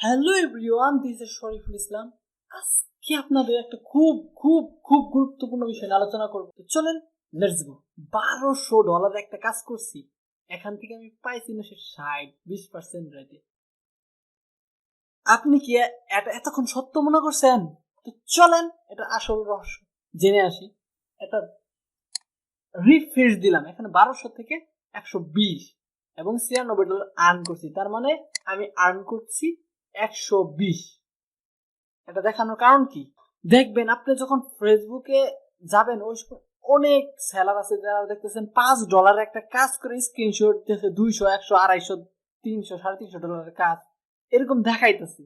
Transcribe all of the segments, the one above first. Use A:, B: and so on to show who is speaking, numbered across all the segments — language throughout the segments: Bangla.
A: Hello everyone, this is Shariful Islam. আজকে আপনাদের একটা খুব খুব খুব গুরুত্বপূর্ণ বিষয় নিয়ে আলোচনা করব। তো চলেন, লেটস গো। $1200 একটা কাজ করছি, এখান থেকে আমি পাইছি না সে 20% রেটে। আপনি কি এটা এতক্ষণ সত্য মনে করছেন? তো চলেন এটা আসল রহস্য জেনে আসি। এটা রিফ্রেশ দিলাম, এখানে 1200 থেকে 120 এবং $96 আর্ন করছি। তার মানে আমি আর্ন করছি 120। এটা দেখানোর কারণ কি, দেখবেন আপনি যখন ফেসবুকে যাবেন ওই অনেক সেলার আছে যারা দেখতেছেন $5 একটা কাজ করে স্ক্রিনশট দিতেছে, 200, 100, 250, 300, $350 কাজ এরকম দেখাইতেছে।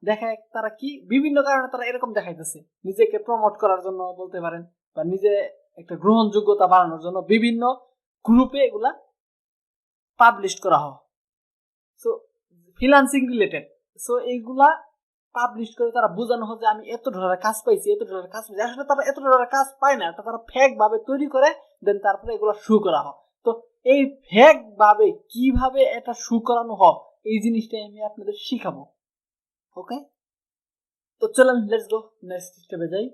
A: দেখায় তারা কি বিভিন্ন কারণে তারা এরকম দেখাইতেছে, নিজেকে প্রমোট করার জন্য বলতে পারেন, বা নিজে একটা গ্রহণযোগ্যতা বাড়ানোর জন্য বিভিন্ন গ্রুপে এগুলা পাবলিশ করা হয়। সো ফ্রিল্যান্সিং রিলেটেড, সো এইগুলা পাবলিশ করে তারা বোঝানো হয় যে আমি $এত কাজ পাইছি, $এত কাজ পাইছি। আসলে তারা $এত কাজ পায় না, এটা তারা ফেক ভাবে তৈরি করে দেন, তারপরে এগুলো শো করা হয়। তো এই ফেক ভাবে কিভাবে এটা শো করানো হয় এই জিনিসটাই আমি আপনাদের শিখাবো। ওকে, তো চলেন লেটস গো, নেক্সট স্টেপে যাই।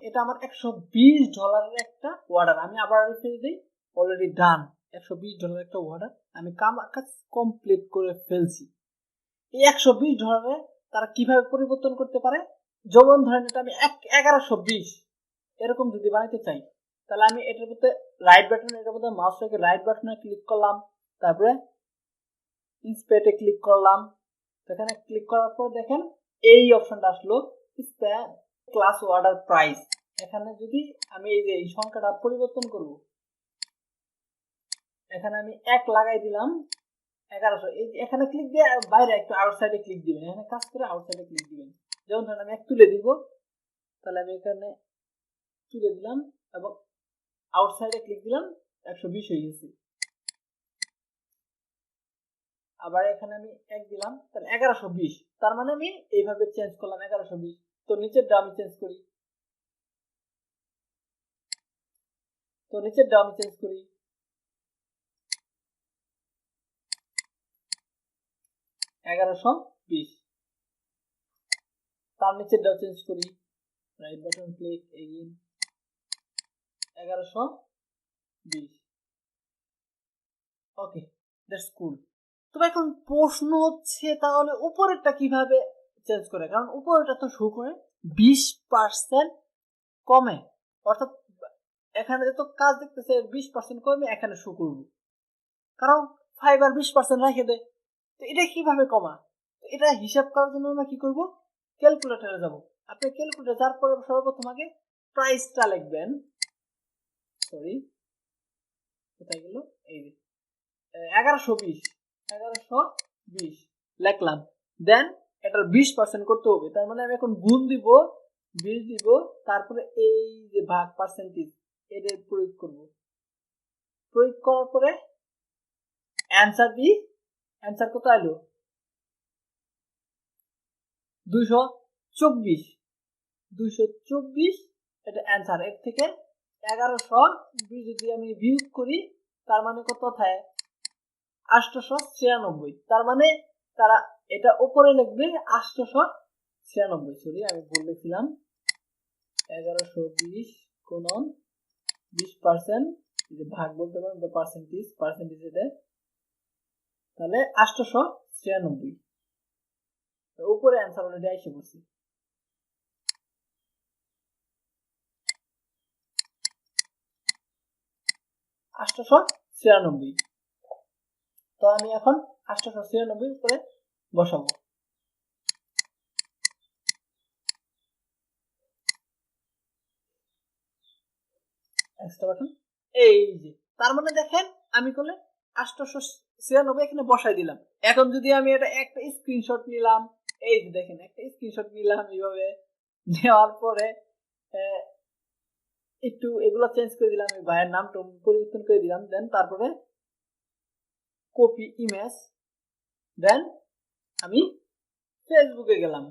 A: এটা আমার $120 একটা অর্ডার, আমি আবার রিফ্রেশ দিই, অলরেডি ডান। $120 একটা অর্ডার আমি কাজ কমপ্লিট করে ফেলছি। এই $120 তারা কিভাবে পরিবর্তন করতে পারে, যেমন ধরেন এটা আমি 1120 এরকম যদি বানাইতে চাই, তাহলে আমি এটার মধ্যে রাইট বাটন, এটার মধ্যে মাউস রেখে রাইট বাটনে ক্লিক করলাম, তারপরে ইন্সপেক্টে ক্লিক করলাম। এখানে ক্লিক করার পর দেখেন এই অপশনটা আসলো, স্প্যান ক্লাস অর্ডার প্রাইস। এখানে যদি আমি এই সংখ্যাটা পরিবর্তন করব, এখানে আমি 1 লাগাই দিলাম 1100। এখানে ক্লিক দিয়ে বাইরে একটু আউটসাইডে ক্লিক দিবেন, এখানে কাজ করে আউটসাইডে ক্লিক দিবেন। যেমন ধরেন আমি 1 তুলে দিব, তাহলে আমি এখানে তুলে দিলাম এবং আউটসাইডে ক্লিক দিলাম, 120 হয়ে গেছে। আবার এখানে আমি 1 দিলাম, তাহলে 1120। তার মানে আমি এইভাবে চেঞ্জ করলাম 1120। তো নিচেরটা আমি চেঞ্জ করি, তো নিচেরটা আমি চেঞ্জ করি, 1120। তার নিচেরটাও চেঞ্জ করি, right button click again, 1120। Okay, that's কুল। তবে এখন প্রশ্ন হচ্ছে তাহলে উপরেরটা কিভাবে চেঞ্জ করে, কারণ উপরেরটা তো শো করে 20% কমে, অর্থাৎ এখানে তো কাজ দেখতেছে 20% কমে এখানে শো করবো, কারণ ফাইবার 20% রেখে দেয়। তো এটা কিভাবে কমা, এটা হিসাব করার জন্য আমরা কি করব, ক্যালকুলেটরে যাব। আপনি ক্যালকুলেটরে যাওয়ার পরে সর্বপ্রথম আগে প্রাইসটা লিখবেন, সরি কোথায় গেল, এই যে 1120 লিখলাম, দেন এটার 20% করতে হবে। তার মানে আমি এখন গুণ দিব, 20 দিব, তারপরে এই যে ভাগ পার্সেন্টেজ এটা প্রয়োগ করব। প্রয়োগ করার পরে অ্যান্সার দিই, অ্যান্সার কত আইলো, 224। এটা অ্যান্সার। এর থেকে 1120 যদি আমি বিয়োগ করি, তার মানে কত থাকে 896। তার মানে তারা এটা উপরে লিখবে 896, সরি আমি ভুল লিখছিলাম, 1120 গুণন 20%, ভাগ বলতে পারেন বা পার্সেন্টেজ এটা, তাহলে 896। উপরে অ্যান্সার অলরেডি এসে পড়ছে। $896। তো আমি এখন 896 করে বসাবো। এক্সট্রা বাটন, এই যে তার মানে দেখেন আমি করলে 896 এখানে বসাই দিলাম। এখন যদি আমি এটা একটা স্ক্রিনশট নিলাম, এই যে দেখেন একটা স্ক্রিনশট নিলাম, এইভাবে নেওয়ার পরে একটু এগুলো চেঞ্জ করে দিলাম, এই ভাইয়ের নামটা পরিবর্তন করে দিলাম, দেন তারপরে কপি ইমেজ, দেন আমি ফেসবুকে গেলাম,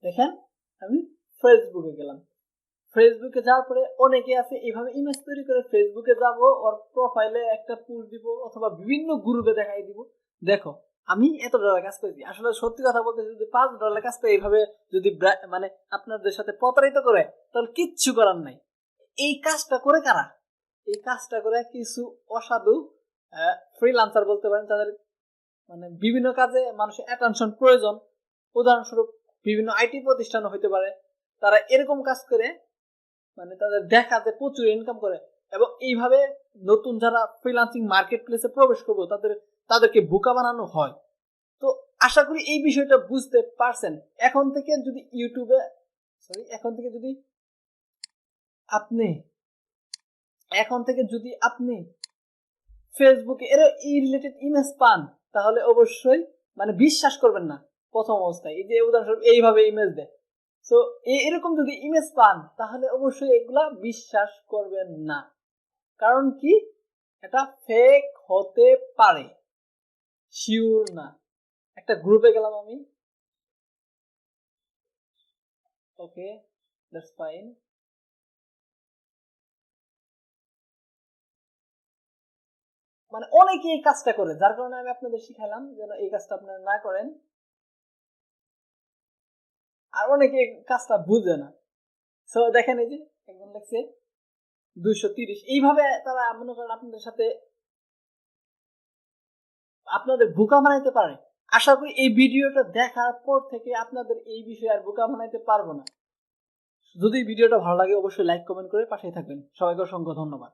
A: দেখেন আমি ফেসবুকে গেলাম। ফেসবুকে যাওয়ার পরে অনেকে আছে এইভাবে ইমেজ তৈরি করে ফেসবুকে যাব, ওর প্রোফাইলে একটা পোস্ট দিব অথবা বিভিন্ন গ্রুপে দেখাই দিব, দেখো আমি $এত কাজ করেছি। আসলে সত্যি কথা বলতে যদি $5 কাজ করে এইভাবে যদি মানে আপনাদের সাথে প্রতারিত করে, তাহলে কিচ্ছু করার নাই। এই কাজটা করে কারা? এই কাজটা করে কিছু অসাধু ফ্রিল্যান্সার বলতে পারেন, তাদের মানে বিভিন্ন কাজে মানুষের অ্যাটেনশন প্রয়োজন। উদাহরণস্বরূপ বিভিন্ন আইটি প্রতিষ্ঠান হইতে পারে, তারা এরকম কাজ করে মানে তাদের দেখাতে প্রচুর ইনকাম করে। এবং এইভাবে নতুন যারা ফ্রিল্যান্সিং মার্কেট প্লেসে প্রবেশ করবো তাদেরকে বোকা বানানো হয়। তো আশা করি এই বিষয়টা বুঝতে পারছেন। এখন থেকে যদি আপনি ফেসবুকে এর এই রিলেটেড ইমেজ পান, তাহলে অবশ্যই মানে বিশ্বাস করবেন না প্রথম অবস্থায়। এই যে উদাহরণস্বরূপ এইভাবে ইমেজ দেয়, তো এরকম যদি ইমেজ পান তাহলে অবশ্যই এগুলা বিশ্বাস করবেন না। কারণ কি, এটা ফেক হতে পারে, শিওর না। একটা গ্রুপে গেলাম আমি, ওকে দ্যাটস ফাইন। মানে অনেকে এই কাজটা করে, যার কারণে আমি আপনাদের শিখাইলাম যেন এই কাজটা আপনারা না করেন। আর অনেকে কাজটা বুঝে না। সো দেখেন এই যে একজন লেখছে 230, এইভাবে তারা মনে করেন আপনাদের সাথে আপনাদের বোকা বানাইতে পারে। আশা করি এই ভিডিওটা দেখার পর থেকে আপনাদের এই বিষয়ে আর বোকা বানাইতে পারবো না। যদি ভিডিওটা ভালো লাগে অবশ্যই লাইক কমেন্ট করে পাশে থাকবেন। সবাইকে অসংখ্য ধন্যবাদ।